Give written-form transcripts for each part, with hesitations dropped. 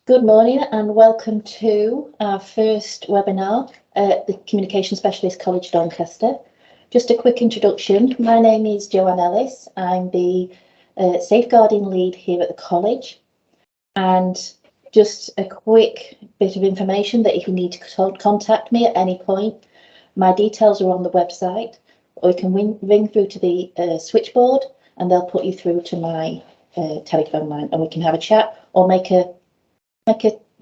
Good morning and welcome to our first webinar at the Communication Specialist College Doncaster. Just a quick introduction. My name is Joanne Ellis. I'm the safeguarding lead here at the college. And just a quick bit of information that if you need to contact me at any point, my details are on the website, or you can ring through to the switchboard and they'll put you through to my telephone line and we can have a chat or make a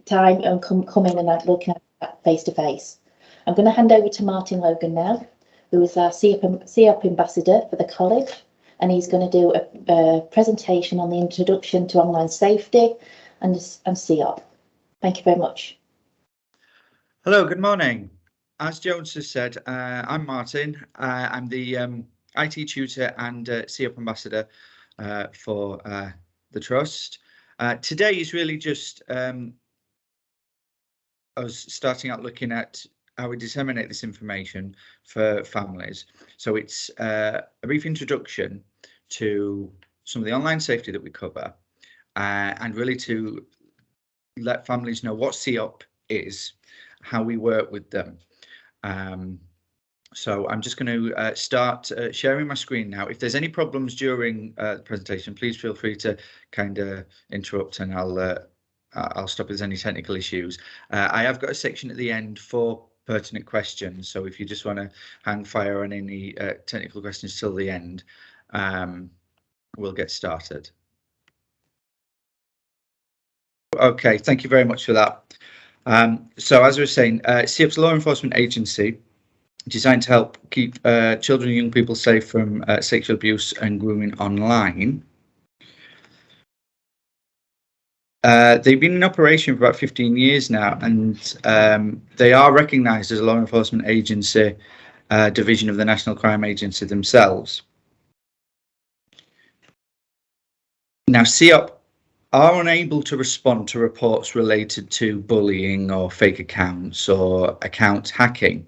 time and come in and look at face to face. I'm going to hand over to Martin Logan now, who is our CEOP Ambassador for the college, and he's going to do a presentation on the introduction to online safety and CEOP. Thank you very much. Hello, good morning. As Jones has said, I'm Martin. I'm the IT Tutor and CEOP Ambassador for the Trust. Today is really just us starting out looking at how we disseminate this information for families. So it's a brief introduction to some of the online safety that we cover and really to let families know what CEOP is, how we work with them. So I'm just going to start sharing my screen now. If there's any problems during the presentation, please feel free to kind of interrupt and I'll stop if there's any technical issues. I have got a section at the end for pertinent questions. So if you just want to hang fire on any technical questions till the end, we'll get started. Okay, thank you very much for that. So as I was saying, CEOP's a law enforcement agency designed to help keep children and young people safe from sexual abuse and grooming online. They've been in operation for about 15 years now, and they are recognised as a law enforcement agency division of the National Crime Agency themselves. Now, CEOP are unable to respond to reports related to bullying or fake accounts or account hacking.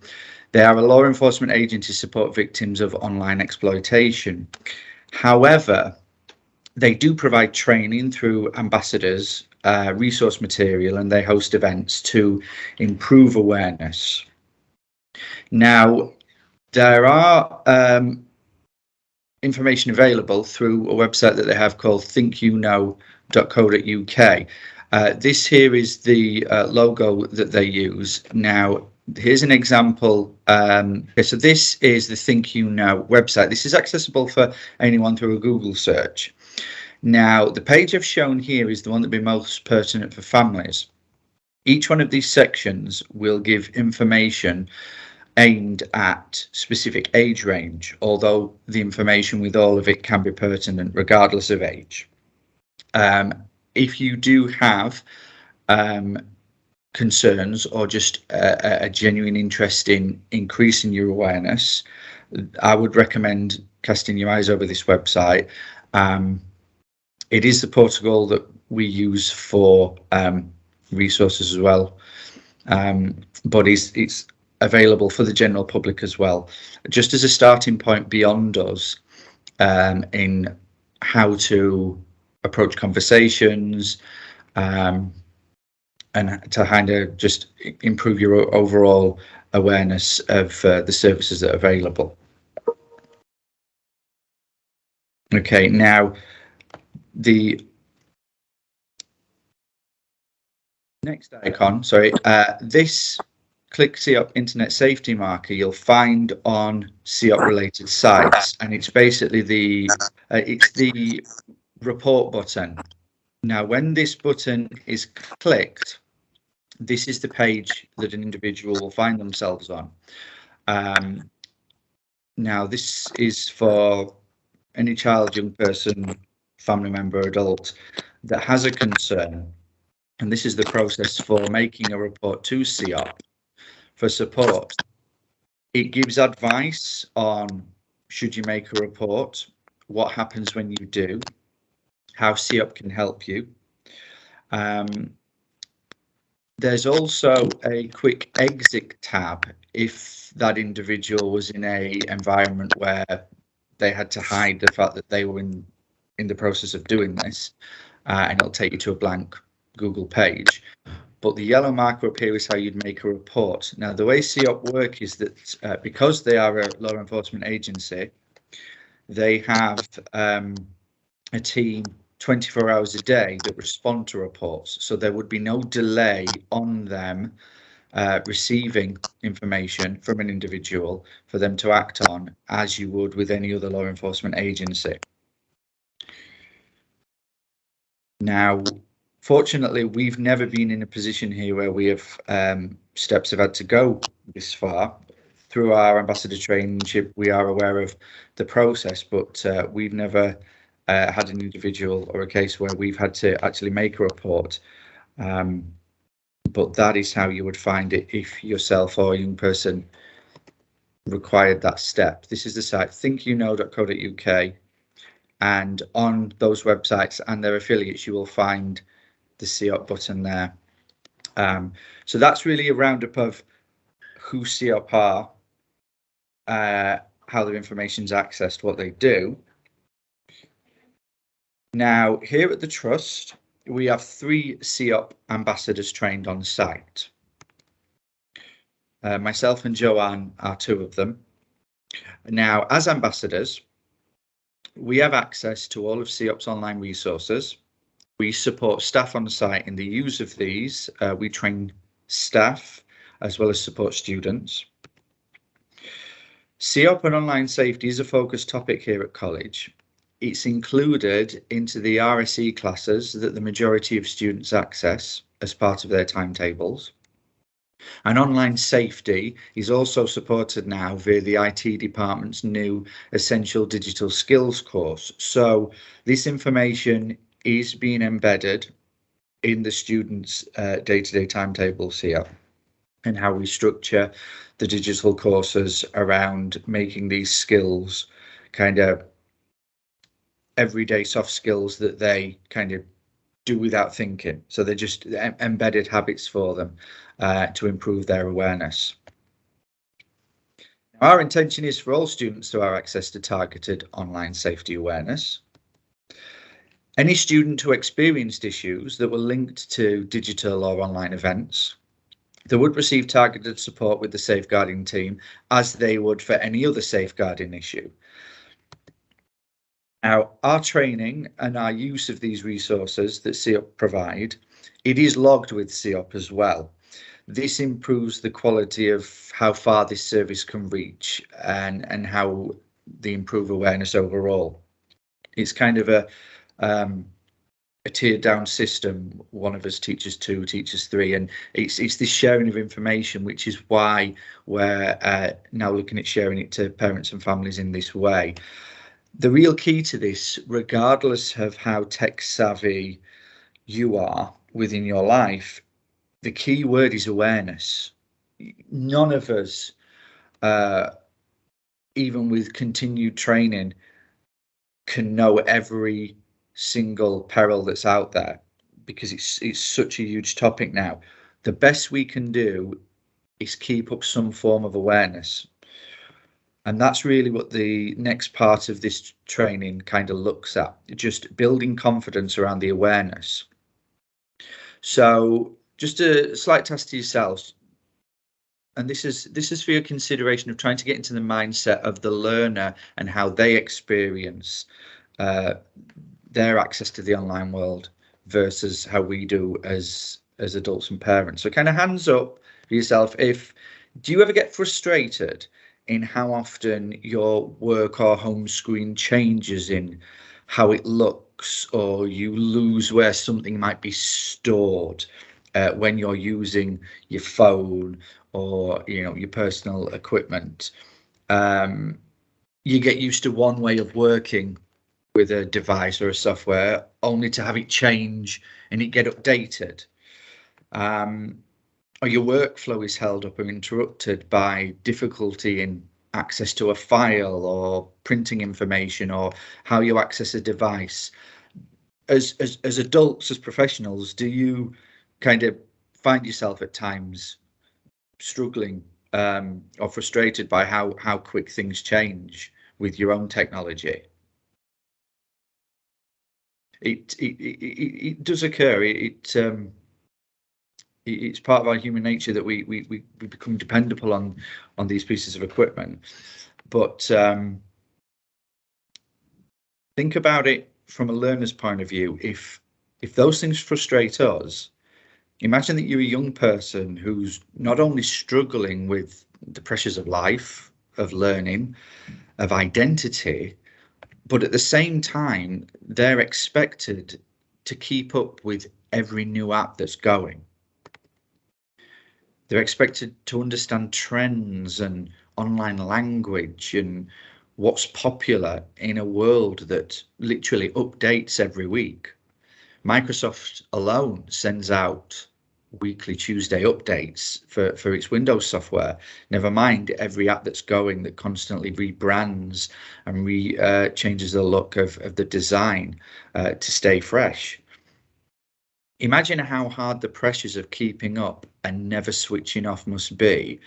They are a law enforcement agency to support victims of online exploitation. However, they do provide training through ambassadors, resource material, and they host events to improve awareness. Now, there are information available through a website that they have called thinkyouKnow.co.uk. This here is the logo that they use. Now, here's an example. So this is the Think You Know website. This is accessible for anyone through a Google search. Now, the page I've shown here is the one that will be most pertinent for families. Each one of these sections will give information aimed at specific age range, although the information with all of it can be pertinent regardless of age. If you do have concerns or just a genuine interest in increasing your awareness, I would recommend casting your eyes over this website. It is the protocol that we use for resources as well, but it's available for the general public as well, just as a starting point beyond us in how to approach conversations and to kind of just improve your overall awareness of the services that are available. Okay, now the next icon, this click CEOP Internet Safety marker you'll find on CEOP related sites, and it's basically the report button. Now, when this button is clicked, this is the page that an individual will find themselves on. Now, this is for any child, young person, family member, adult that has a concern. And this is the process for making a report to CEOP for support. It gives advice on should you make a report, what happens when you do, how CEOP can help you. There's also a quick exit tab if that individual was in an environment where they had to hide the fact that they were in the process of doing this, and it'll take you to a blank Google page. But the yellow marker up here is how you'd make a report. Now, the way CEOP work is that because they are a law enforcement agency, they have a team 24 hours a day that respond to reports. So there would be no delay on them receiving information from an individual for them to act on, as you would with any other law enforcement agency. Now, fortunately, we've never been in a position here where we have steps have had to go this far. Through our ambassador traineeship, we are aware of the process, but we've never had an individual or a case where we've had to actually make a report. But that is how you would find it if yourself or a young person required that step. This is the site thinkyouKnow.co.uk, and on those websites and their affiliates, you will find the CEOP button there. So that's really a roundup of who CEOP are, how their information is accessed, what they do. Now, here at the Trust, we have 3 CEOP ambassadors trained on site. Myself and Joanne are 2 of them. Now, as ambassadors, we have access to all of CEOP's online resources. We support staff on the site in the use of these. We train staff as well as support students. CEOP and online safety is a focus topic here at college. It's included into the RSE classes that the majority of students access as part of their timetables. And online safety is also supported now via the IT department's new Essential Digital Skills course. So this information is being embedded in the students' day-to-day timetables here, and how we structure the digital courses around making these skills kind of everyday soft skills that they kind of do without thinking. So they're just embedded habits for them to improve their awareness. Our intention is for all students to have access to targeted online safety awareness. Any student who experienced issues that were linked to digital or online events, they would receive targeted support with the safeguarding team as they would for any other safeguarding issue. Now, our training and our use of these resources that CEOP provide, it is logged with CEOP as well. This improves the quality of how far this service can reach and how they improve awareness overall. It's kind of a tiered down system. One of us teaches 2, teaches 3, and it's this sharing of information, which is why we're now looking at sharing it to parents and families in this way. The real key to this, regardless of how tech savvy you are within your life, the key word is awareness. None of us, even with continued training, can know every single peril that's out there, because it's such a huge topic now. The best we can do is keep up some form of awareness. And that's really what the next part of this training kind of looks at, just building confidence around the awareness. So just a slight task to yourselves, and this is for your consideration of trying to get into the mindset of the learner and how they experience their access to the online world versus how we do as adults and parents. So kind of hands up for yourself. Do you ever get frustrated in how often your work or home screen changes in how it looks, or you lose where something might be stored when you're using your phone or your personal equipment? You get used to one way of working with a device or a software only to have it change and it get updated. Or your workflow is held up or interrupted by difficulty in access to a file or printing information or how you access a device. As adults, as professionals, do you kind of find yourself at times struggling or frustrated by how quick things change with your own technology? it does occur. It's part of our human nature that we become dependable on these pieces of equipment. But think about it from a learner's point of view. If those things frustrate us, imagine that you're a young person who's not only struggling with the pressures of life, of learning, of identity, but at the same time, they're expected to keep up with every new app that's going. They're expected to understand trends and online language and what's popular in a world that literally updates every week. Microsoft alone sends out weekly Tuesday updates for its Windows software, never mind every app that's going that constantly rebrands and changes the look of the design to stay fresh. Imagine how hard the pressures of keeping up and never switching off must be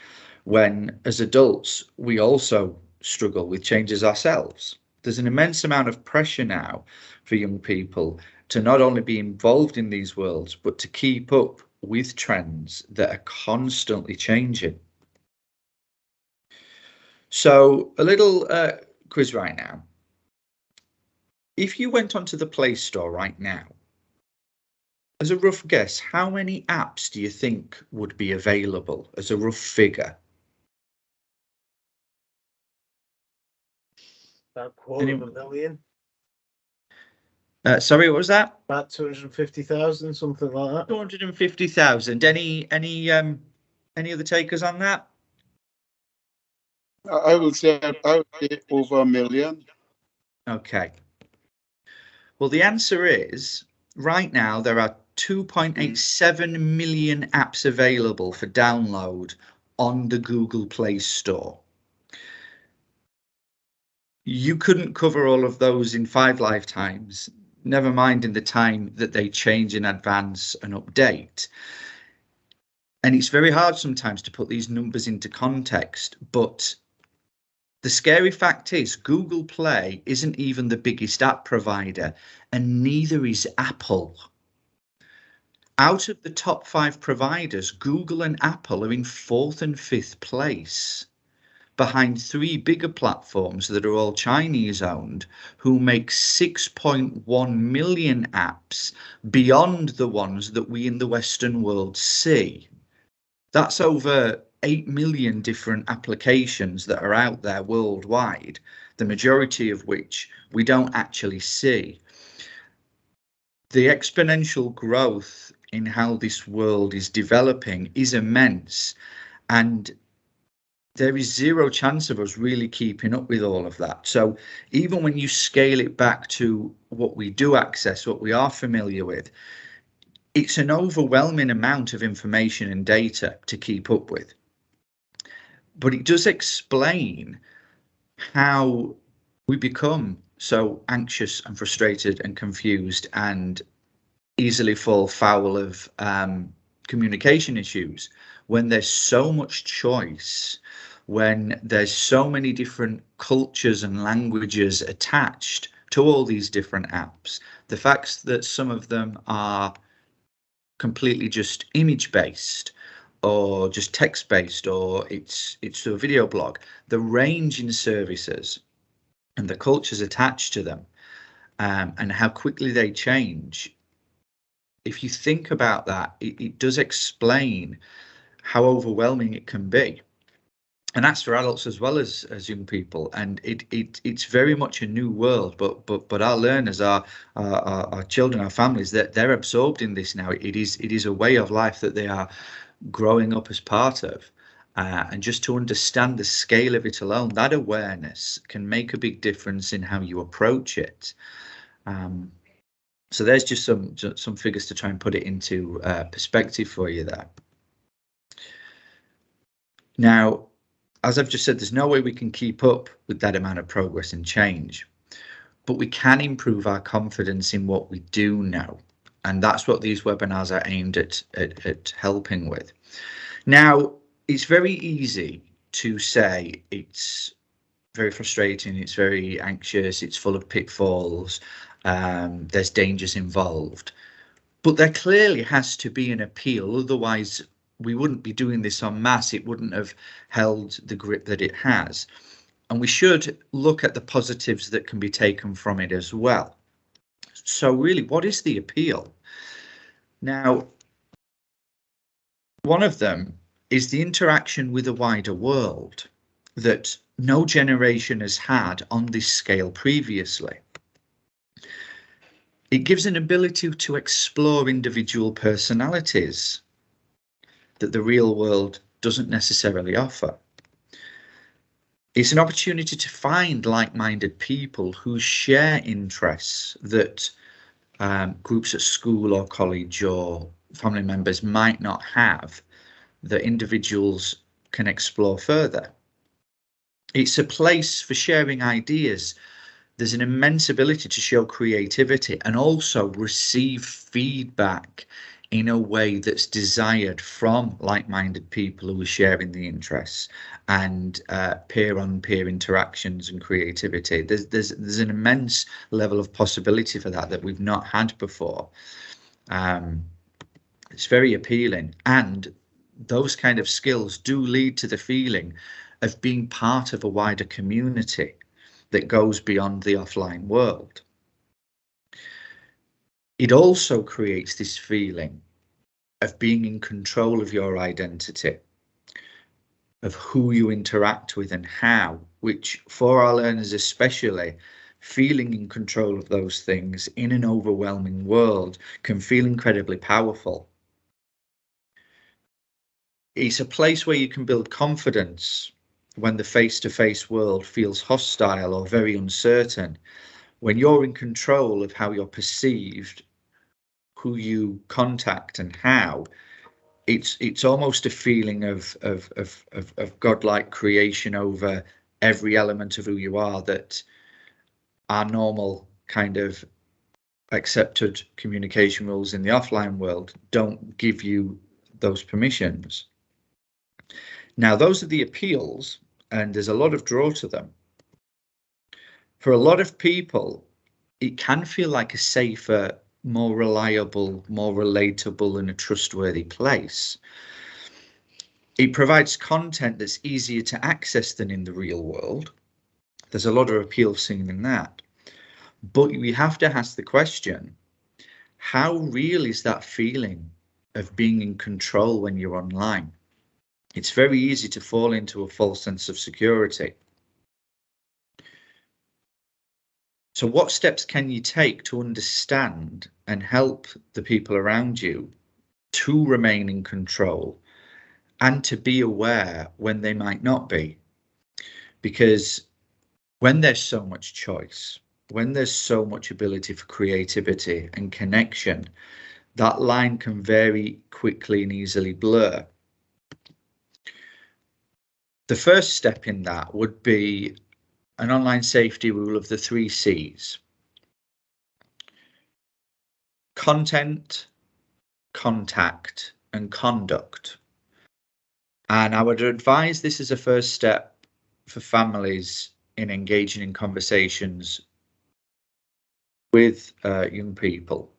when, as adults, we also struggle with changes ourselves. There's an immense amount of pressure now for young people to not only be involved in these worlds, but to keep up with trends that are constantly changing. So a little quiz right now. If you went onto the Play Store right now, as a rough guess, how many apps do you think would be available as a rough figure? About 250,000. Sorry, what was that? About 250,000, something like that. 250,000. Any other takers on that? I would say over 1 million. Okay. Well, the answer is right now there are 2.87 million apps available for download on the Google Play Store. You couldn't cover all of those in 5 lifetimes, never mind in the time that they change and advance and update. And it's very hard sometimes to put these numbers into context, but the scary fact is Google Play isn't even the biggest app provider, and neither is Apple. Out of the top 5 providers, Google and Apple are in 4th and 5th place, behind 3 bigger platforms that are all Chinese owned, who make 6.1 million apps beyond the ones that we in the Western world see. That's over 8 million different applications that are out there worldwide, the majority of which we don't actually see. The exponential growth in how this world is developing is immense, and there is zero chance of us really keeping up with all of that. So even when you scale it back to what we do access, what we are familiar with, it's an overwhelming amount of information and data to keep up with. But it does explain how we become so anxious and frustrated and confused and easily fall foul of communication issues when there's so much choice, when there's so many different cultures and languages attached to all these different apps. The fact that some of them are completely just image based or just text based, or it's a video blog, the range in services and the cultures attached to them, and how quickly they change. If you think about that, it does explain how overwhelming it can be. And that's for adults as well as young people. And it's very much a new world, but our learners, our children, our families, they're absorbed in this now. It is a way of life that they are growing up as part of. And just to understand the scale of it alone, that awareness can make a big difference in how you approach it. So there's just some figures to try and put it into perspective for you there. Now, as I've just said, there's no way we can keep up with that amount of progress and change, but we can improve our confidence in what we do know. And that's what these webinars are aimed at helping with. Now, it's very easy to say it's very frustrating, it's very anxious, it's full of pitfalls, there's dangers involved. But there clearly has to be an appeal, otherwise we wouldn't be doing this en masse, it wouldn't have held the grip that it has. And we should look at the positives that can be taken from it as well. So really, what is the appeal? Now, one of them is the interaction with a wider world that no generation has had on this scale previously. It gives an ability to explore individual personalities that the real world doesn't necessarily offer. It's an opportunity to find like-minded people who share interests that groups at school or college or family members might not have, that individuals can explore further. It's a place for sharing ideas. There's an immense ability to show creativity and also receive feedback in a way that's desired from like-minded people who are sharing the interests, and peer-on-peer interactions and creativity. There's an immense level of possibility for that we've not had before. It's very appealing, and those kind of skills do lead to the feeling of being part of a wider community that goes beyond the offline world. It also creates this feeling of being in control of your identity, of who you interact with and how, which for our learners especially, feeling in control of those things in an overwhelming world can feel incredibly powerful. It's a place where you can build confidence when the face-to-face world feels hostile or very uncertain. When you're in control of how you're perceived, who you contact and how, it's almost a feeling of godlike creation over every element of who you are that our normal kind of accepted communication rules in the offline world don't give you those permissions. Now, those are the appeals, and there's a lot of draw to them. For a lot of people, it can feel like a safer, more reliable, more relatable and a trustworthy place. It provides content that's easier to access than in the real world. There's a lot of appeal seen in that. But we have to ask the question, how real is that feeling of being in control when you're online? It's very easy to fall into a false sense of security. So what steps can you take to understand and help the people around you to remain in control and to be aware when they might not be? Because when there's so much choice, when there's so much ability for creativity and connection, that line can very quickly and easily blur. The first step in that would be an online safety rule of the 3 C's. Content, contact, and conduct. And I would advise this as a first step for families in engaging in conversations with young people.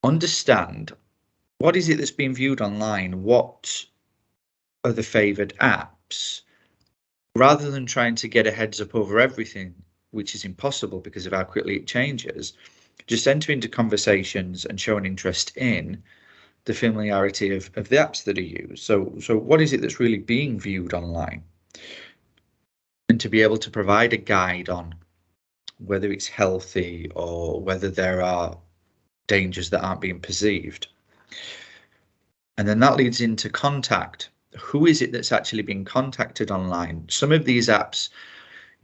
Understand, what is it that's being viewed online? What are the favoured apps? Rather than trying to get a heads up over everything, which is impossible because of how quickly it changes, just enter into conversations and show an interest in the familiarity of the apps that are used. So what is it that's really being viewed online? And to be able to provide a guide on whether it's healthy or whether there are dangers that aren't being perceived. And then that leads into contact. Who is it that's actually being contacted online? Some of these apps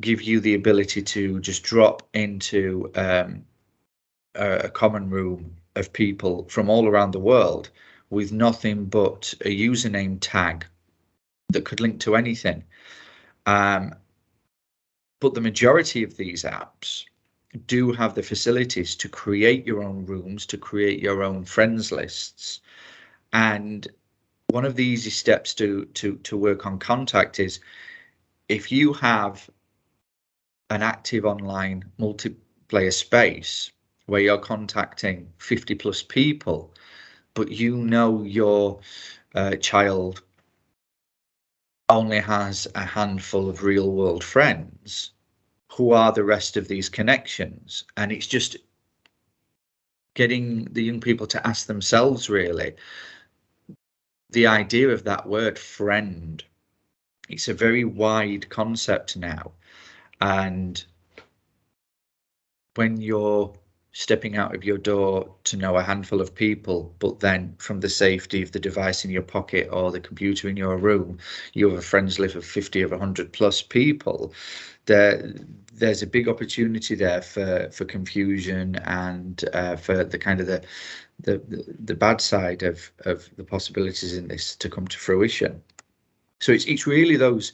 give you the ability to just drop into a common room of people from all around the world with nothing but a username tag that could link to anything. But the majority of these apps do have the facilities to create your own rooms, to create your own friends lists. And one of the easy steps to work on contact is if you have an active online multiplayer space where you're contacting 50 plus people, but you know your child only has a handful of real world friends, who are the rest of these connections? And it's just getting the young people to ask themselves, really, the idea of that word friend. It's a very wide concept now, and when you're stepping out of your door to know a handful of people, but then from the safety of the device in your pocket or the computer in your room, you have a friends list of 50 of 100 plus people, there's a big opportunity there for confusion and for the kind of the bad side of the possibilities in this to come to fruition. So it's really those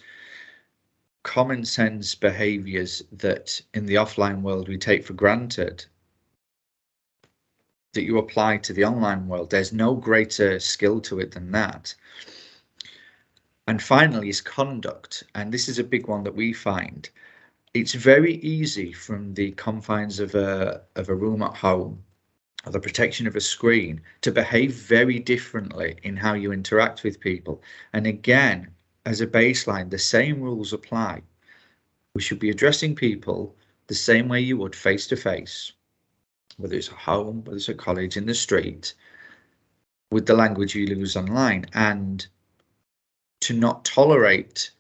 common sense behaviors that in the offline world we take for granted that you apply to the online world. There's no greater skill to it than that. And finally is conduct, and this is a big one that we find. It's very easy from the confines of a room at home or the protection of a screen to behave very differently in how you interact with people. And again, as a baseline, the same rules apply. We should be addressing people the same way you would face to face, whether it's at home, whether it's at college, in the street, with the language you use online, and to not tolerate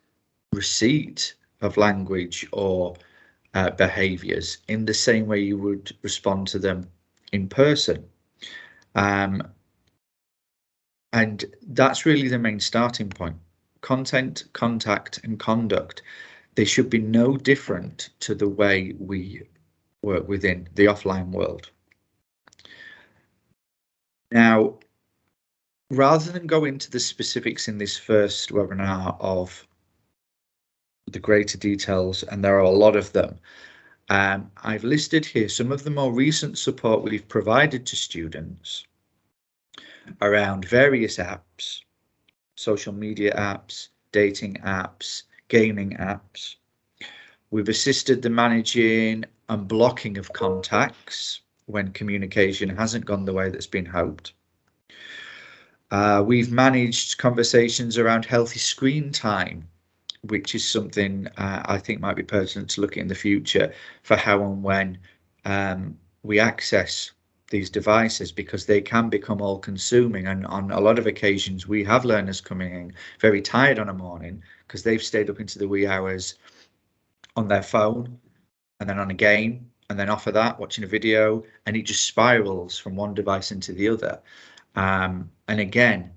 receipt of language or behaviors in the same way you would respond to them in person. And that's really the main starting point. Content, contact, and conduct, they should be no different to the way we work within the offline world. Now, rather than go into the specifics in this first webinar of the greater details, and there are a lot of them, I've listed here some of the more recent support we've provided to students around various apps, social media apps, dating apps, gaming apps. We've assisted the managing and blocking of contacts when communication hasn't gone the way that's been hoped. We've managed conversations around healthy screen time, which is something I think might be pertinent to look at in the future for how and when we access these devices, because they can become all consuming. And on a lot of occasions, we have learners coming in very tired on a morning because they've stayed up into the wee hours on their phone and then on a game and then off of that watching a video, and it just spirals from one device into the other. And again,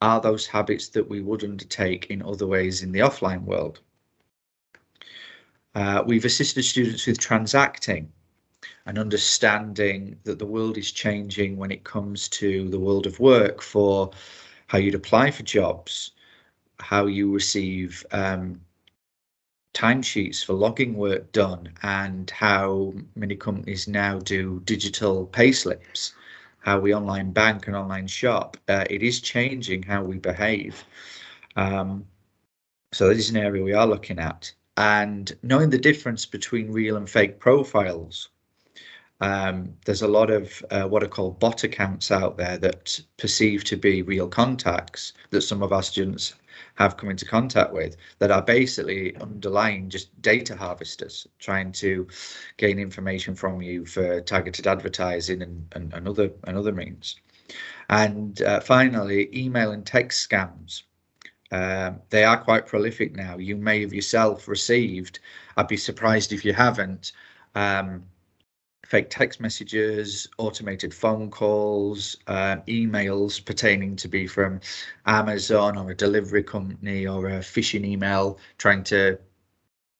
are those habits that we would undertake in other ways in the offline world? We've assisted students with transacting and understanding that the world is changing when it comes to the world of work, for how you'd apply for jobs, how you receive timesheets for logging work done, and how many companies now do digital payslips, how we online bank and online shop. It is changing how we behave. So this is an area we are looking at, and knowing the difference between real and fake profiles. There's a lot of what are called bot accounts out there that perceive to be real contacts that some of our students have come into contact with, that are basically underlying just data harvesters trying to gain information from you for targeted advertising and other means. And finally, email and text scams. They are quite prolific now. You may have yourself received, I'd be surprised if you haven't, fake text messages, automated phone calls, emails pertaining to be from Amazon or a delivery company, or a phishing email trying to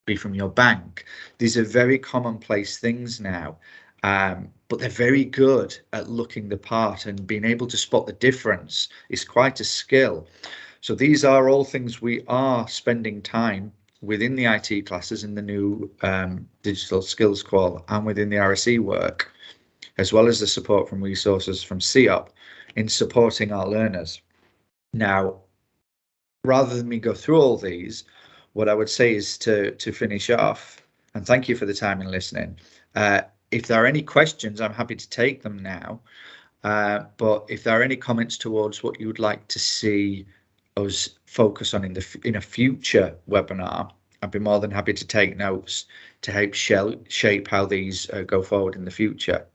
be from your bank. These are very commonplace things now, but they're very good at looking the part, and being able to spot the difference is quite a skill. So these are all things we are spending time within the IT classes in the new digital skills qual, and within the RSE work, as well as the support from resources from CEOP in supporting our learners. Now, rather than me go through all these, what I would say is to finish off, and thank you for the time and listening. If there are any questions, I'm happy to take them now. But if there are any comments towards what you would like to see us focus on in a future webinar, I'd be more than happy to take notes to help shape how these go forward in the future.